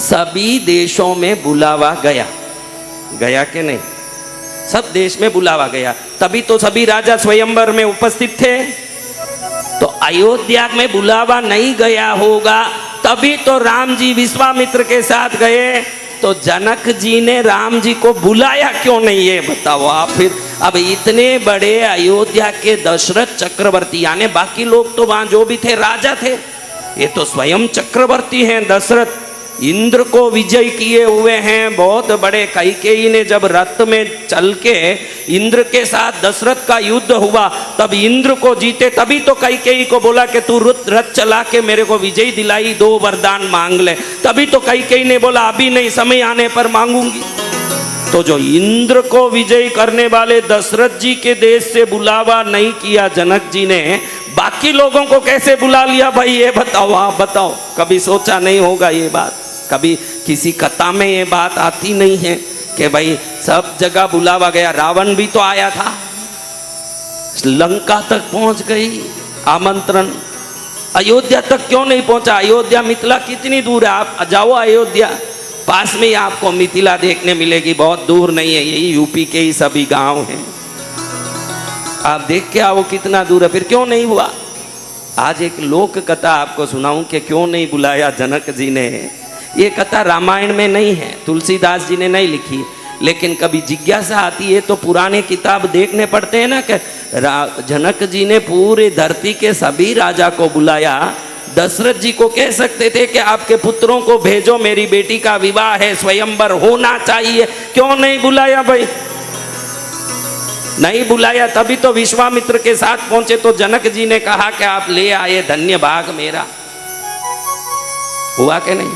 सभी देशों में बुलावा गया, गया कि नहीं? सब देश में बुलावा गया, तभी तो सभी राजा स्वयंवर में उपस्थित थे। तो अयोध्या में बुलावा नहीं गया होगा, तभी तो राम जी विश्वामित्र के साथ गए। तो जनक जी ने राम जी को बुलाया क्यों नहीं, ये बताओ आप। फिर अब इतने बड़े अयोध्या के दशरथ चक्रवर्ती, यानी बाकी लोग तो वहां जो भी थे राजा थे, ये तो स्वयं चक्रवर्ती हैं दशरथ, इंद्र को विजय किए हुए हैं, बहुत बड़े। कैकेयी ने जब रथ में चल के इंद्र के साथ दशरथ का युद्ध हुआ, तब इंद्र को जीते, तभी तो कैकेयी को बोला कि तू रथ चला के मेरे को विजय दिलाई, 2 वरदान मांग ले। तभी तो कैकेयी ने बोला अभी नहीं, समय आने पर मांगूंगी। तो जो इंद्र को विजय करने वाले दशरथ जी के देश से बुलावा नहीं किया जनक जी ने, बाकी लोगों को कैसे बुला लिया भाई, ये बताओ, आप बताओ। कभी सोचा नहीं होगा ये बात, कभी किसी कथा में ये बात आती नहीं है कि भाई सब जगह बुलावा गया। रावण भी तो आया था, लंका तक पहुंच गई आमंत्रण, अयोध्या तक क्यों नहीं पहुंचा? अयोध्या मिथिला कितनी दूर है, आप जाओ अयोध्या, पास में ही आपको मिथिला देखने मिलेगी, बहुत दूर नहीं है, यही यूपी के ही सभी गांव हैं, आप देख के आओ कितना दूर है। फिर क्यों नहीं हुआ? आज एक लोक कथा आपको सुनाऊं कि क्यों नहीं बुलाया जनक जी ने। ये कथा रामायण में नहीं है, तुलसीदास जी ने नहीं लिखी, लेकिन कभी जिज्ञासा आती है तो पुराने किताब देखने पड़ते हैं ना कि जनक जी ने पूरे धरती के सभी राजा को बुलाया। दशरथ जी को कह सकते थे कि आपके पुत्रों को भेजो, मेरी बेटी का विवाह है, स्वयंवर होना चाहिए, क्यों नहीं बुलाया भाई? नहीं बुलाया, तभी तो विश्वामित्र के साथ पहुंचे तो जनक जी ने कहा कि आप ले आए, धन्य भाग मेरा। हुआ कि नहीं?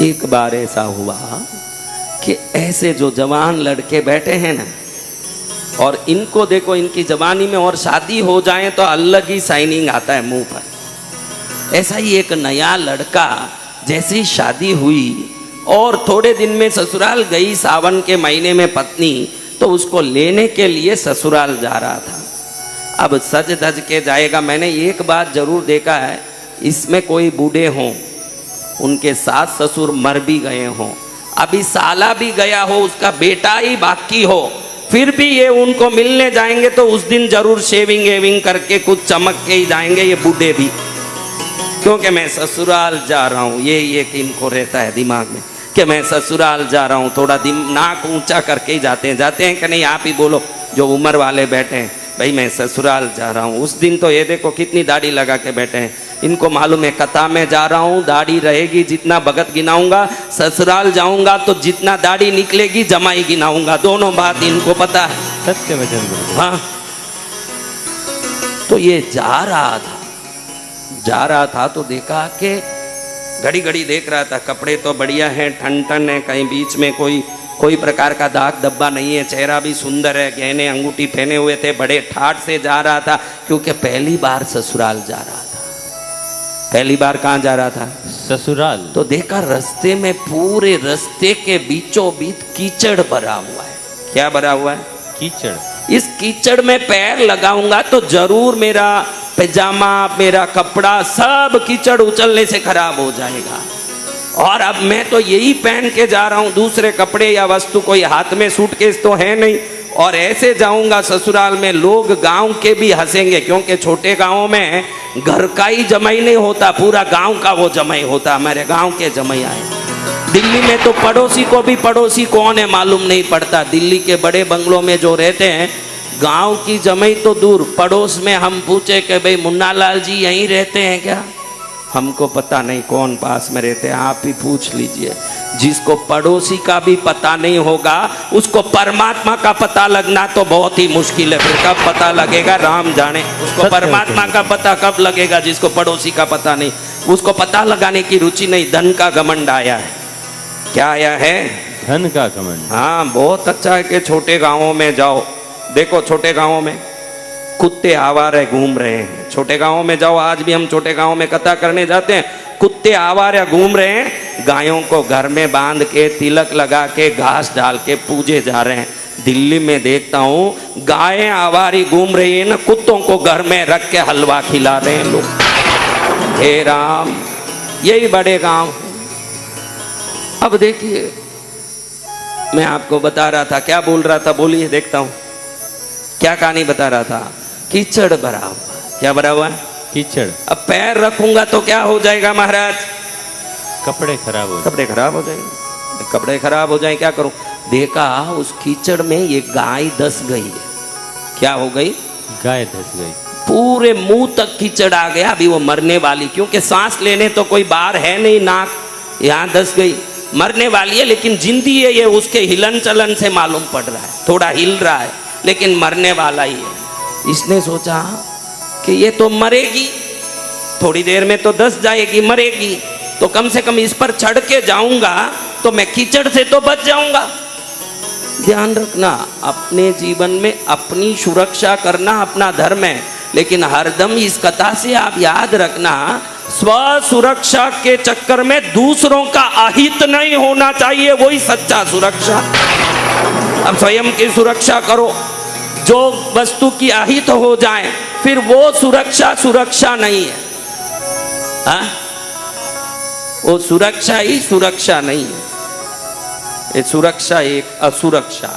एक बार ऐसा हुआ कि ऐसे जो जवान लड़के बैठे हैं ना, और इनको देखो, इनकी जवानी में और शादी हो जाए तो अलग ही शाइनिंग आता है मुंह पर। ऐसा ही एक नया लड़का, जैसे ही शादी हुई और थोड़े दिन में ससुराल गई, सावन के महीने में पत्नी, तो उसको लेने के लिए ससुराल जा रहा था। अब सज धज के जाएगा। मैंने एक बात जरूर देखा है, इसमें कोई बूढ़े हों, उनके सास ससुर मर भी गए हों, अभी साला भी गया हो, उसका बेटा ही बाकी हो, फिर भी ये उनको मिलने जाएंगे तो उस दिन जरूर शेविंग एविंग करके कुछ चमक के ही जाएंगे ये बूढ़े भी, क्योंकि मैं ससुराल जा रहा हूँ। ये इनको रहता है दिमाग में कि मैं ससुराल जा रहा हूँ, थोड़ा नाक ऊंचा करके ही जाते हैं कि नहीं? आप ही बोलो जो उम्र वाले बैठे हैं, भाई मैं ससुराल जा रहा हूँ। उस दिन तो ये देखो कितनी दाढ़ी लगा के बैठे हैं, इनको मालूम है कथा में जा रहा हूँ, दाढ़ी रहेगी, जितना भगत गिनाऊंगा, ससुराल जाऊंगा तो जितना दाढ़ी निकलेगी जमाई गिनाऊंगा, दोनों बात इनको पता है। सत्य वचन। हाँ, तो ये जा रहा था तो देखा कि घड़ी घड़ी देख रहा था, कपड़े तो बढ़िया हैं, ठन ठन है, कहीं बीच में कोई प्रकार का दाग धब्बा नहीं है, चेहरा भी सुंदर है, गहने अंगूठी पहने हुए थे, बड़े ठाठ से जा रहा था, क्योंकि पहली बार ससुराल जा रहा था। पहली बार कहाँ जा रहा था? ससुराल। तो देखा रास्ते में, पूरे रास्ते के बीचों बीच कीचड़ भरा हुआ है। क्या भरा हुआ है? कीचड़। इस कीचड़ में पैर लगाऊंगा तो जरूर मेरा पैजामा, मेरा कपड़ा सब कीचड़ उछलने से खराब हो जाएगा, और अब मैं तो यही पहन के जा रहा हूँ, दूसरे कपड़े या वस्तु कोई हाथ में सूटकेस तो है नहीं, और ऐसे जाऊंगा ससुराल में, लोग गांव के भी हंसेंगे, क्योंकि छोटे गांवों में घर का ही जमाई नहीं होता, पूरा गांव का वो जमाई होता। हमारे गांव के जमाई आए, दिल्ली में तो पड़ोसी को भी पड़ोसी कौन है मालूम नहीं पड़ता। दिल्ली के बड़े बंगलों में जो रहते हैं, गांव की जमाई तो दूर, पड़ोस में हम पूछे कि भाई मुन्ना लाल जी यहीं रहते हैं क्या, हमको पता नहीं कौन पास में रहते हैं, आप ही पूछ लीजिए। जिसको पड़ोसी का भी पता नहीं होगा, उसको परमात्मा का पता लगना तो बहुत ही मुश्किल है। फिर कब पता लगेगा राम जाने, उसको परमात्मा का पता कब लगेगा जिसको पड़ोसी का पता नहीं। उसको पता लगाने की रुचि नहीं, धन का घमंड आया है। क्या आया है? धन का घमंड। हाँ, बहुत अच्छा है कि छोटे गाँवों में जाओ, देखो छोटे गाँवों में कुत्ते आवारे घूम रहे हैं। छोटे गांवों में जाओ, आज भी हम छोटे गांवों में कथा करने जाते हैं, कुत्ते आवारे घूम रहे हैं, गायों को घर में बांध के तिलक लगा के घास डाल के पूजे जा रहे हैं। दिल्ली में देखता हूँ गायें आवारी घूम रही है ना, कुत्तों को घर में रख के हलवा खिला रहे हैं लोग। हे राम, यही बड़े गांव हैं। अब देखिए, मैं आपको बता रहा था, क्या बोल रहा था, बोलिए देखता हूं क्या कहानी बता रहा था। कीचड़ भरा हुआ, क्या भरा हुआ है? कीचड़। अब पैर रखूंगा तो क्या हो जाएगा महाराज? कपड़े खराब हो कपड़े खराब हो जाएंगे। कपड़े खराब हो जाए क्या करूं? देखा उस कीचड़ में ये गाय धंस गई है। क्या हो गई? गाय धंस गई। पूरे मुंह तक कीचड़ आ गया। अभी वो मरने वाली, क्योंकि सांस लेने तो कोई बाहर है नहीं, नाक यहाँ धंस गई, मरने वाली है। लेकिन जिंदी है ये, उसके हिलन चलन से मालूम पड़ रहा है, थोड़ा हिल रहा है, लेकिन मरने वाला ही है। इसने सोचा कि ये तो मरेगी, थोड़ी देर में तो धंस जाएगी, मरेगी, तो कम से कम इस पर चढ़ के जाऊंगा तो मैं कीचड़ से तो बच जाऊंगा। ध्यान रखना, अपने जीवन में अपनी सुरक्षा करना अपना धर्म है, लेकिन हरदम इस कथा से आप याद रखना, स्व सुरक्षा के चक्कर में दूसरों का अहित नहीं होना चाहिए, वही सच्चा सुरक्षा। अब स्वयं की सुरक्षा करो, जो वस्तु की अहित हो जाए फिर वो सुरक्षा नहीं है। हाँ? वो सुरक्षा ही सुरक्षा नहीं है, ये सुरक्षा एक असुरक्षा।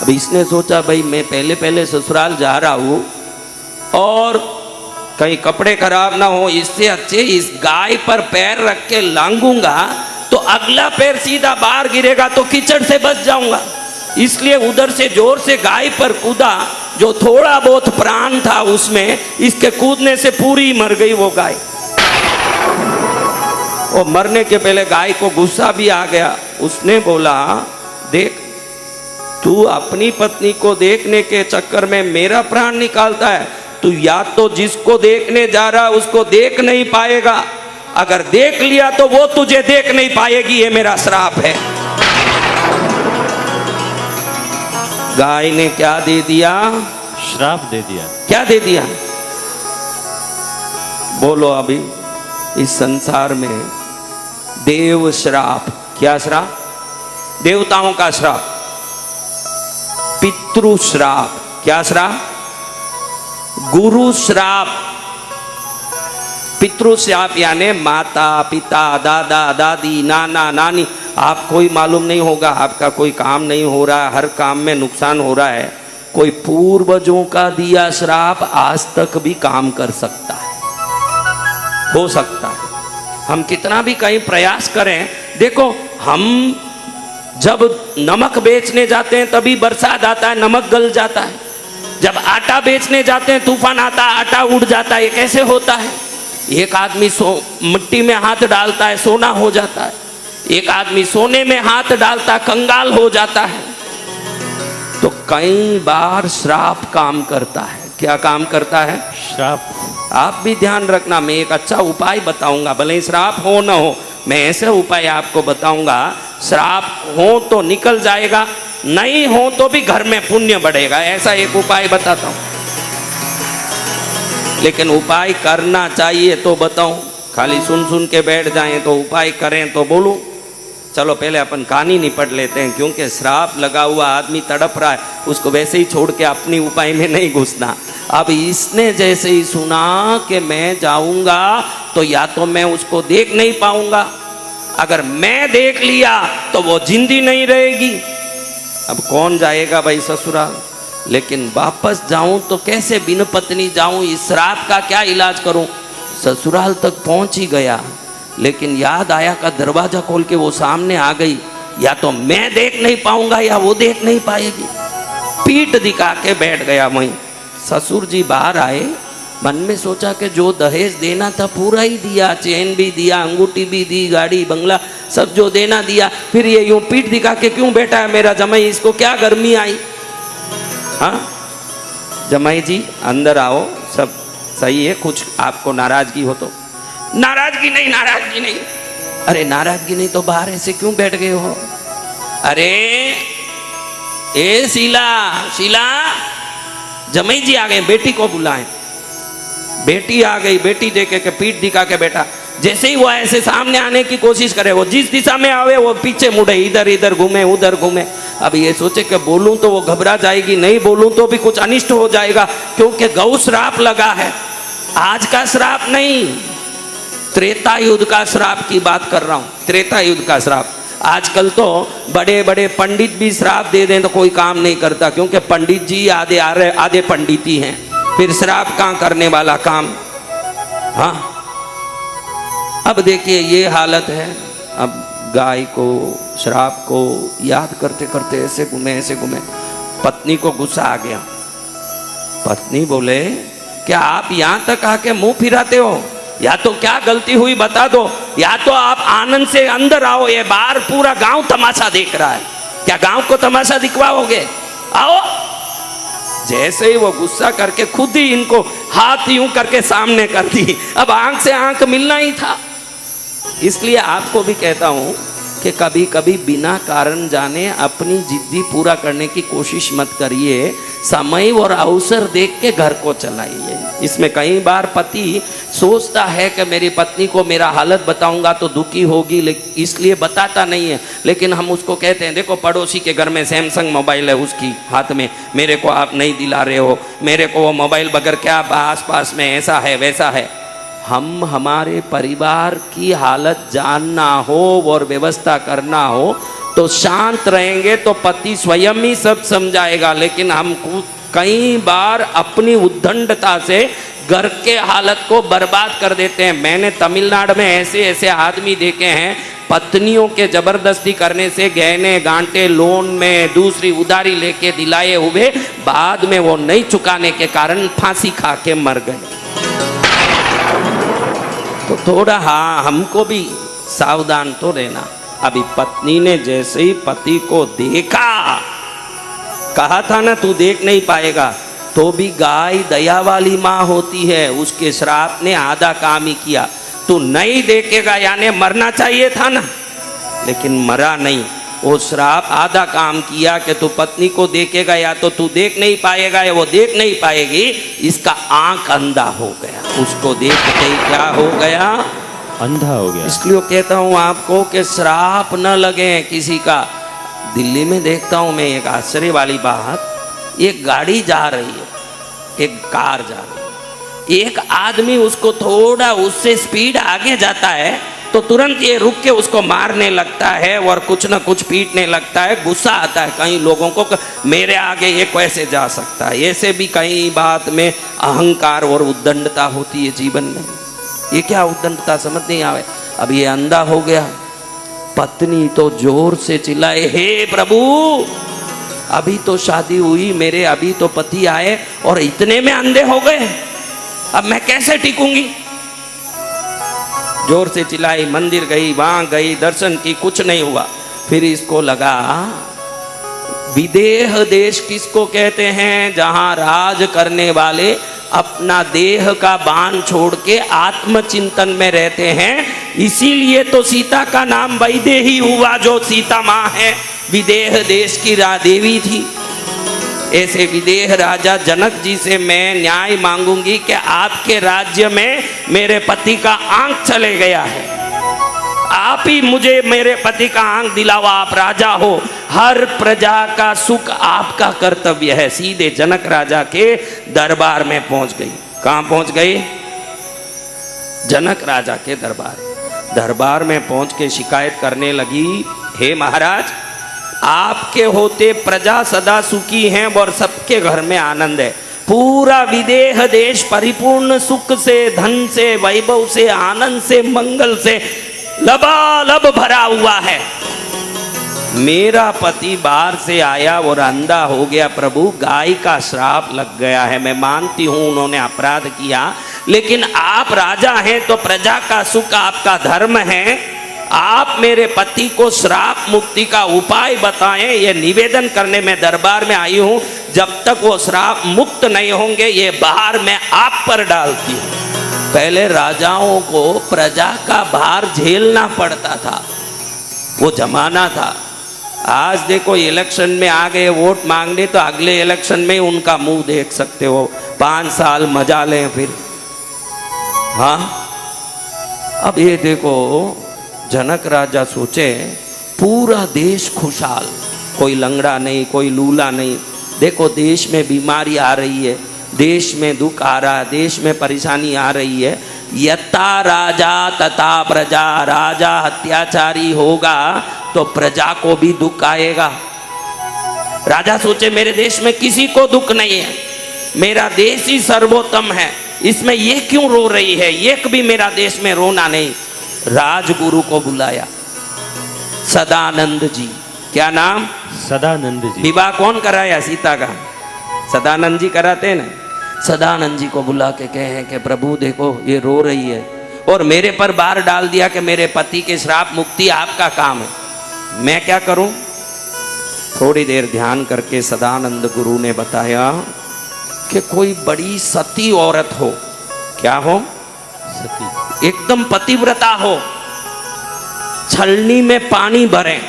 अब इसने सोचा भाई मैं पहले ससुराल जा रहा हूं और कहीं कपड़े खराब ना हो, इससे अच्छे इस गाय पर पैर रख के लांगूंगा तो अगला पैर सीधा बाहर गिरेगा तो कीचड़ से बच जाऊंगा। इसलिए उधर से जोर से गाय पर कूदा, जो थोड़ा बहुत प्राण था उसमें, इसके कूदने से पूरी मर गई वो गाय। और मरने के पहले गाय को गुस्सा भी आ गया। उसने बोला, देख तू अपनी पत्नी को देखने के चक्कर में मेरा प्राण निकालता है। तू या तो जिसको देखने जा रहा उसको देख नहीं पाएगा, अगर देख लिया तो वो तुझे देख नहीं पाएगी, ये मेरा श्राप है। गाय ने क्या दे दिया? श्राप दे दिया। क्या दे दिया? बोलो अभी इस संसार में देव श्राप, क्या श्राप? देवताओं का श्राप, पितृ श्राप, क्या श्राप? गुरु श्राप। पितृ श्राप यानी माता पिता दादा दादी नाना नानी, आप कोई मालूम नहीं होगा, आपका कोई काम नहीं हो रहा, हर काम में नुकसान हो रहा है, कोई पूर्वजों का दिया श्राप आज तक भी काम कर सकता है, हो सकता है। हम कितना भी कहीं प्रयास करें, देखो हम जब नमक बेचने जाते हैं तभी बरसात आता है, नमक गल जाता है। जब आटा बेचने जाते हैं तूफान आता है, आटा उड़ जाता है। ये कैसे होता है? एक आदमी मिट्टी में हाथ डालता है, सोना हो जाता है। एक आदमी सोने में हाथ डालता, कंगाल हो जाता है। तो कई बार श्राप काम करता है। क्या काम करता है? श्राप। आप भी ध्यान रखना, मैं एक अच्छा उपाय बताऊंगा, भले श्राप हो न हो, मैं ऐसे उपाय आपको बताऊंगा। श्राप हो तो निकल जाएगा, नहीं हो तो भी घर में पुण्य बढ़ेगा, ऐसा एक उपाय बताता हूं। लेकिन उपाय करना चाहिए तो बताऊं, खाली सुन सुन के बैठ जाएं तो उपाय करें तो बोलूं। चलो पहले अपन कहानी निपट लेते हैं, क्योंकि श्राप लगा हुआ आदमी तड़प रहा है, उसको वैसे ही छोड़ के अपनी उपाय में नहीं घुसना। अब इसने जैसे ही सुना कि मैं जाऊंगा तो या तो मैं उसको देख नहीं पाऊंगा, अगर मैं देख लिया तो वो जिंदी नहीं रहेगी। अब कौन जाएगा भाई ससुराल? लेकिन वापस जाऊं तो कैसे बिन पत्नी जाऊं? इस श्राप का क्या इलाज करूं? ससुराल तक पहुंच ही गया, लेकिन याद आया का दरवाजा खोल के वो सामने आ गई, या तो मैं देख नहीं पाऊंगा या वो देख नहीं पाएगी। पीठ दिखा के बैठ गया वहीं। ससुर जी बाहर आए, मन में सोचा कि जो दहेज देना था पूरा ही दिया, चेन भी दिया, अंगूठी भी दी, गाड़ी बंगला सब जो देना दिया, फिर ये यूं पीठ दिखा के क्यों बैठा है मेरा जमाई? इसको क्या गर्मी आई? हाँ जमाई जी अंदर आओ, सब सही है, कुछ आपको नाराजगी हो तो? नाराजगी नहीं, नाराजगी नहीं। अरे नाराजगी नहीं तो बाहर ऐसे क्यों बैठ गए हो? अरे ए शीला, शीला, जमाई जी आ गए, बेटी को बुलाएं। बेटी आ गई, बेटी देखे के पीठ दिखा के बैठा। जैसे ही वो ऐसे सामने आने की कोशिश करे, वो जिस दिशा में आवे वो पीछे मुड़े, इधर इधर घूमे उधर घूमे। अब ये सोचे कि बोलूं तो वो घबरा जाएगी, नहीं बोलूं तो भी कुछ अनिष्ट हो जाएगा, क्योंकि गौ श्राप लगा है, आज का श्राप नहीं। त्रेता युद्ध का श्राप की बात कर रहा हूं, त्रेता युद्ध का श्राप। आजकल तो बड़े बड़े पंडित भी श्राप दे दें तो कोई काम नहीं करता, क्योंकि पंडित जी आधे पंडित ही हैं, फिर श्राप कहां करने वाला काम। हाँ, अब देखिए ये हालत है। अब गाय को, श्राप को याद करते करते ऐसे घूमे, पत्नी को गुस्सा आ गया। पत्नी बोले, क्या आप यहां तक आके मुंह फिराते हो? या तो क्या गलती हुई बता दो, या तो आप आनंद से अंदर आओ, ये बाहर पूरा गांव तमाशा देख रहा है, क्या गांव को तमाशा दिखवाओगे? आओ। जैसे ही वो गुस्सा करके खुद ही इनको हाथ यूं करके सामने कर दी। अब आंख से आंख मिलना ही था। इसलिए आपको भी कहता हूं कि कभी कभी बिना कारण जाने अपनी जिद्दी पूरा करने की कोशिश मत करिए। समय और अवसर देख के घर को चलाइए। इसमें कई बार पति सोचता है कि मेरी पत्नी को मेरा हालत बताऊंगा तो दुखी होगी, इसलिए बताता नहीं है। लेकिन हम उसको कहते हैं, देखो पड़ोसी के घर में सैमसंग मोबाइल है उसकी हाथ में, मेरे को आप नहीं दिला रहे हो, मेरे को वो मोबाइल बगैर क्या आस पास में ऐसा है वैसा है। हम हमारे परिवार की हालत जानना हो और व्यवस्था करना हो तो शांत रहेंगे तो पति स्वयं ही सब समझाएगा। लेकिन हम कई बार अपनी उद्दंडता से घर के हालत को बर्बाद कर देते हैं। मैंने तमिलनाडु में ऐसे ऐसे आदमी देखे हैं, पत्नियों के जबरदस्ती करने से गहने गांठे लोन में दूसरी उधारी लेके दिलाए हुए बाद में वो नहीं चुकाने के कारण फांसी खा के मर गए। तो थोड़ा हाँ, हमको भी सावधान तो रहना। अभी पत्नी ने जैसे ही पति को देखा, कहा था ना तू देख नहीं पाएगा, तो भी गाय दया वाली माँ होती है, उसके श्राप ने आधा काम ही किया। तू नहीं देखेगा यानी मरना चाहिए था ना, लेकिन मरा नहीं। वो श्राप आधा काम किया कि तू पत्नी को देखेगा या तो तू देख नहीं पाएगा या वो देख नहीं पाएगी। इसका आंख अंधा हो गया, उसको देखते ही क्या हो गया, अंधा हो गया। इसलिए कहता हूँ आपको कि श्राप न लगे किसी का। दिल्ली में देखता हूँ मैं एक आश्चर्य वाली बात, एक गाड़ी जा रही है, एक कार जा रही है, एक आदमी उसको थोड़ा उससे स्पीड आगे जाता है तो तुरंत ये रुक के उसको मारने लगता है और कुछ ना कुछ पीटने लगता है। गुस्सा आता है कई लोगों को, मेरे आगे ये कैसे जा सकता है। ऐसे भी कई बात में अहंकार और उद्दंडता होती है जीवन में। ये क्या उद्दंडता समझ नहीं आवे। अब ये अंधा हो गया। पत्नी तो जोर से चिल्लाए, हे प्रभु, अभी तो शादी हुई मेरे, अभी तो पति आए और इतने में अंधे हो गए, अब मैं कैसे टिकूंगी। जोर से चिल्लाई, मंदिर गई, वहां गई, दर्शन की, कुछ नहीं हुआ। फिर इसको लगा विदेह देश किसको कहते हैं, जहां राज करने वाले अपना देह का बाण छोड़ के आत्मचिंतन में रहते हैं। इसीलिए तो सीता का नाम वैदेही हुआ, जो सीता माँ है, विदेह देश की देवी थी। ऐसे विदेह राजा जनक जी से मैं न्याय मांगूंगी कि आपके राज्य में मेरे पति का आंख चले गया है, आप ही मुझे मेरे पति का आंख दिलाओ, आप राजा हो, हर प्रजा का सुख आपका कर्तव्य है। सीधे जनक राजा के दरबार में पहुंच गई। कहां पहुंच गई? जनक राजा के दरबार में पहुंच के शिकायत करने लगी, हे महाराज, आपके होते प्रजा सदा सुखी हैं और सबके घर में आनंद है। पूरा विदेह देश परिपूर्ण सुख से, धन से, वैभव से, आनंद से, मंगल से लबालब भरा हुआ है। मेरा पति बाहर से आया और अंधा हो गया। प्रभु, गाय का श्राप लग गया है। मैं मानती हूं उन्होंने अपराध किया, लेकिन आप राजा हैं तो प्रजा का सुख आपका धर्म है। आप मेरे पति को श्राप मुक्ति का उपाय बताएं, ये निवेदन करने में दरबार में आई हूं। जब तक वो श्राप मुक्त नहीं होंगे, ये बाहर मैं आप पर डालती हूं। पहले राजाओं को प्रजा का भार झेलना पड़ता था, वो जमाना था। आज देखो इलेक्शन में आ गए वोट मांगने, तो अगले इलेक्शन में उनका मुंह देख सकते हो। 5 साल मजा लें फिर। हाँ, अब ये देखो, जनक राजा सोचे पूरा देश खुशहाल, कोई लंगड़ा नहीं, कोई लूला नहीं। देखो देश में बीमारी आ रही है, देश में दुख आ रहा है, देश में परेशानी आ रही है। यथा राजा तथा प्रजा, राजा अत्याचारी होगा तो प्रजा को भी दुख आएगा। राजा सोचे मेरे देश में किसी को दुख नहीं है, मेरा देश ही सर्वोत्तम है, इसमें ये क्यों रो रही है, एक भी मेरा देश में रोना नहीं। राजगुरु को बुलाया, सदानंद जी। क्या नाम? सदानंद जी। विवाह कौन कराया सीता का? सदानंद जी कराते हैं ना। सदानंद जी को बुला के कहे कि प्रभु देखो ये रो रही है और मेरे पर बार डाल दिया कि मेरे पति के श्राप मुक्ति आपका काम है, मैं क्या करूं? थोड़ी देर ध्यान करके सदानंद गुरु ने बताया कि कोई बड़ी सती औरत हो। क्या हो? सती। एकदम पतिव्रता हो, छलनी में पानी भरे।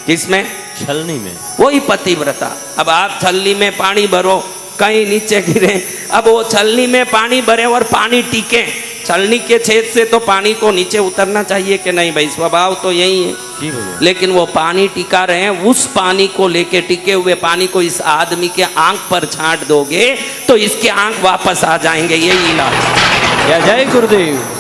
किसमें? छलनी में। वही पतिव्रता। अब आप छलनी में पानी भरो, कहीं नीचे गिरे, अब वो छलनी में पानी भरे और पानी टिके, छलनी के छेद से तो पानी को नीचे उतरना चाहिए कि नहीं भाई, स्वभाव तो यही है। लेकिन वो पानी टिका रहे हैं, उस पानी को लेके, टिके हुए पानी को इस आदमी के आंख पर छांट दोगे तो इसके आंख वापस आ जाएंगे, यही इलाज। जय गुरुदेव।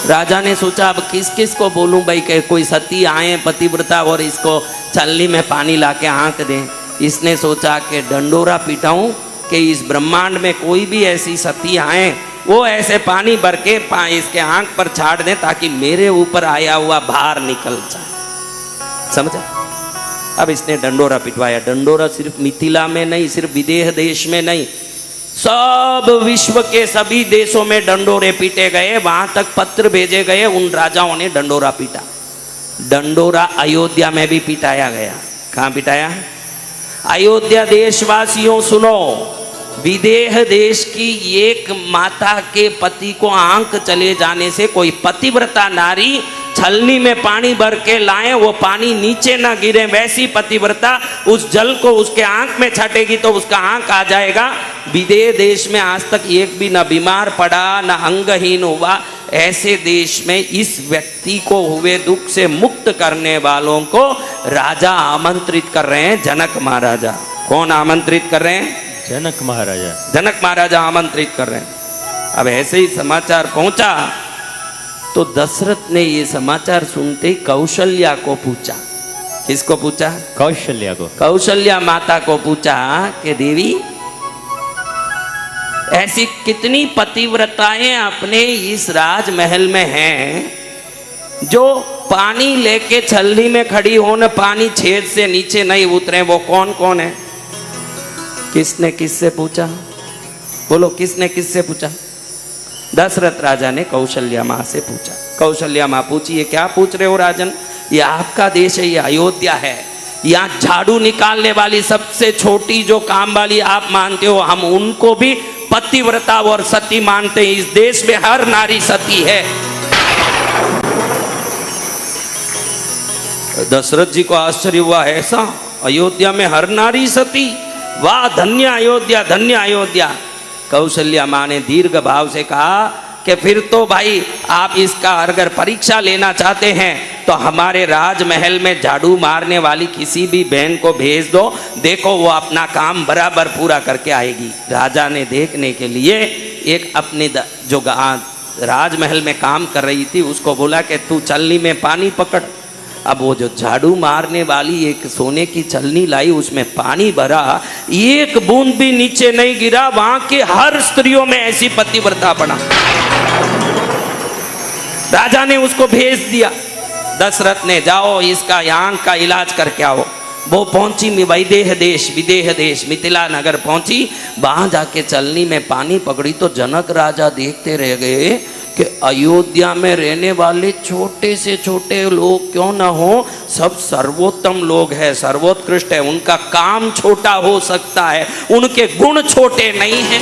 राजा ने सोचा अब किस किस को बोलूं भाई, कि कोई सती आए पतिव्रता और इसको छलनी में पानी लाके आंख दें। इसने सोचा कि डंडोरा पिटाऊं कि इस ब्रह्मांड में कोई भी ऐसी सती आए वो ऐसे पानी भर के इसके आंख पर छाड़ दें ताकि मेरे ऊपर आया हुआ भार निकल जाए। समझा? अब इसने डंडोरा पिटवाया। डंडोरा सिर्फ मिथिला में नहीं, सिर्फ विदेह देश में नहीं, सब विश्व के सभी देशों में डंडोरे पीटे गए। वहां तक पत्र भेजे गए, उन राजाओं ने डंडोरा पीटा। डंडोरा अयोध्या में भी पिटाया गया। कहां पिटाया? अयोध्या देशवासियों सुनो, विदेह देश की एक माता के पति को आंख चले जाने से कोई पतिव्रता नारी छलनी में पानी भर के लाए, वो पानी नीचे ना गिरे, वैसी पतिव्रता उस जल को उसके आंख में छाटेगी तो उसका आंख आ जाएगा। विदेह देश में आज तक एक भी ना बीमार पड़ा ना अंगहीन हुआ। ऐसे देश में इस व्यक्ति को हुए दुख से मुक्त करने वालों को राजा आमंत्रित कर रहे हैं, जनक महाराजा। कौन आमंत्रित कर रहे हैं? जनक महाराजा। जनक महाराजा आमंत्रित कर रहे हैं। अब ऐसे ही समाचार पहुंचा तो दशरथ ने ये समाचार सुनते ही कौशल्या को पूछा। किसको पूछा? कौशल्या को। कौशल्या माता को पूछा कि देवी ऐसी कितनी पतिव्रताएं अपने इस राजमहल में हैं जो पानी लेके छलनी में खड़ी हो न पानी छेद से नीचे नहीं उतरे, वो कौन कौन है? किसने किससे पूछा? बोलो किसने किससे पूछा? दशरथ राजा ने कौशल्या माँ से पूछा। कौशल्या माँ पूछी ये क्या पूछ रहे हो राजन, ये आपका देश है, ये अयोध्या है, यहाँ झाड़ू निकालने वाली सबसे छोटी जो काम वाली आप मानते हो, हम उनको भी पतिव्रता और सती मानते हैं। इस देश में हर नारी सती है। दशरथ जी को आश्चर्य हुआ, ऐसा अयोध्या में हर नारी सती? वाह धन्य अयोध्या, धन्य अयोध्या। कौशल्या माँ ने दीर्घ भाव से कहा कि फिर तो भाई आप इसका अगर परीक्षा लेना चाहते हैं तो हमारे राजमहल में झाड़ू मारने वाली किसी भी बहन को भेज दो, देखो वो अपना काम बराबर पूरा करके आएगी। राजा ने देखने के लिए एक अपने जो राजमहल में काम कर रही थी उसको बोला कि तू छलनी में पानी पकड़। अब वो जो झाड़ू मारने वाली एक सोने की छलनी लाई, उसमें पानी भरा, एक बूंद भी नीचे नहीं गिरा। वहां के हर स्त्रियों में ऐसी पतिव्रता पड़ा। राजा ने उसको भेज दिया। दशरथ ने जाओ इसका आंख का इलाज करके आओ। वो पहुंची विदेह देश मिथिला नगर पहुंची। वहां जाके छलनी में पानी पकड़ी तो जनक राजा देखते रह गए कि अयोध्या में रहने वाले छोटे से छोटे लोग क्यों ना हो, सब सर्वोत्तम लोग हैं, सर्वोत्कृष्ट है। उनका काम छोटा हो सकता है, उनके गुण छोटे नहीं हैं।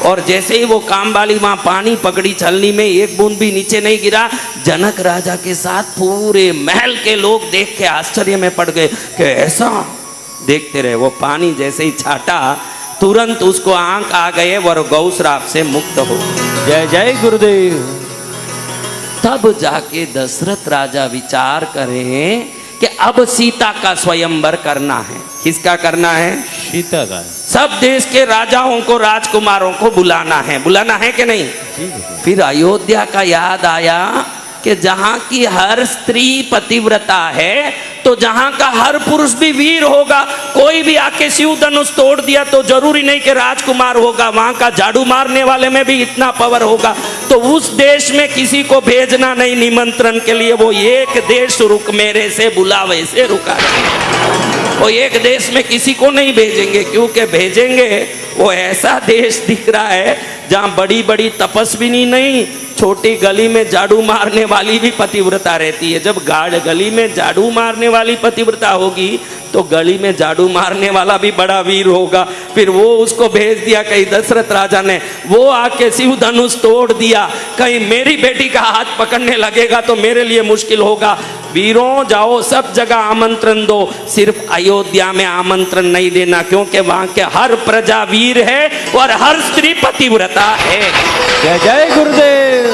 और जैसे ही वो काम वाली वहां पानी पकड़ी छलनी में, एक बूंद भी नीचे नहीं गिरा। जनक राजा के साथ पूरे महल के लोग देख के आश्चर्य में पड़ गए कि ऐसा। देखते रहे, वो पानी जैसे ही छाटा तुरंत उसको आंख आ गए और गौ श्राप से मुक्त हो। जय जय गुरुदेव। तब जाके दशरथ राजा विचार करें कि अब सीता का स्वयंवर करना है। किसका करना है? सीता का। सब देश के राजाओं को, राजकुमारों को बुलाना है कि नहीं? फिर अयोध्या का याद आया कि जहां की हर स्त्री पतिव्रता है तो जहां का हर पुरुष भी वीर होगा। कोई भी आके शिव धनुष तोड़ दिया तो जरूरी नहीं कि राजकुमार होगा, वहां का झाड़ू मारने वाले में भी इतना पावर होगा। तो उस देश में किसी को भेजना नहीं निमंत्रण के लिए, वो एक देश रुक मेरे से बुलावे से रुका। वो एक देश में किसी को नहीं भेजेंगे, क्योंकि भेजेंगे वो ऐसा देश दिख रहा है जहां बड़ी बड़ी तपस्विनी नहीं, छोटी गली में झाड़ू मारने वाली भी पतिव्रता रहती है। जब गाढ़ गली में झाड़ू मारने वाली पतिव्रता होगी तो गली में झाड़ू मारने वाला भी बड़ा वीर होगा। फिर वो उसको भेज दिया, कहीं दशरथ राजा ने, वो आके शिव धनुष तोड़ दिया, कहीं मेरी बेटी का हाथ पकड़ने लगेगा तो मेरे लिए मुश्किल होगा। वीरों जाओ, सब जगह आमंत्रण दो, सिर्फ अयोध्या में आमंत्रण नहीं देना, क्योंकि वहां के हर प्रजा वीर है और हर स्त्री पतिव्रता है। जय जय गुरुदेव।